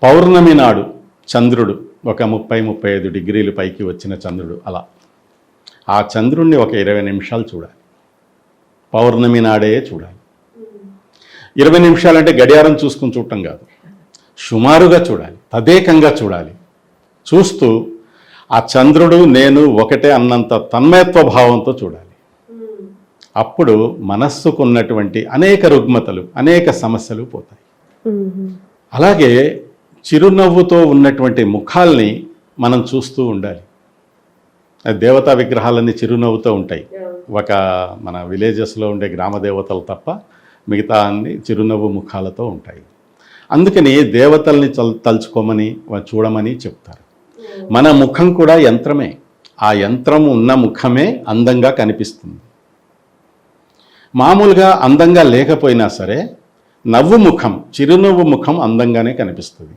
పౌర్ణమి నాడు చంద్రుడు ఒక 30-35 డిగ్రీలు పైకి వచ్చిన చంద్రుడు అలా ఆ చంద్రుణ్ణి ఒక 20 నిమిషాలు చూడాలి. పౌర్ణమి నాడే చూడాలి. 20 నిమిషాలు అంటే గడియారం చూసుకుని చూడటం కాదు, సుమారుగా చూడాలి, తదేకంగా చూడాలి. చూస్తూ ఆ చంద్రుడు నేను ఒకటే అన్నంత తన్మయత్వ భావంతో చూడాలి. అప్పుడు మనస్సుకున్నటువంటి అనేక రుగ్మతలు, అనేక సమస్యలు పోతాయి. అలాగే చిరునవ్వుతో ఉన్నటువంటి ముఖాల్ని మనం చూస్తూ ఉండాలి. దేవతా విగ్రహాలన్నీ చిరునవ్వుతో ఉంటాయి. ఒక మన విలేజెస్లో ఉండే గ్రామ దేవతలు తప్ప మిగతా అన్ని చిరునవ్వు ముఖాలతో ఉంటాయి. అందుకని దేవతల్ని తలుచుకోమని చూడమని చెప్తారు. మన ముఖం కూడా యంత్రమే. ఆ యంత్రం ఉన్న ముఖమే అందంగా కనిపిస్తుంది. మామూలుగా అందంగా లేకపోయినా సరే నవ్వు ముఖం, చిరునవ్వు ముఖం అందంగానే కనిపిస్తుంది.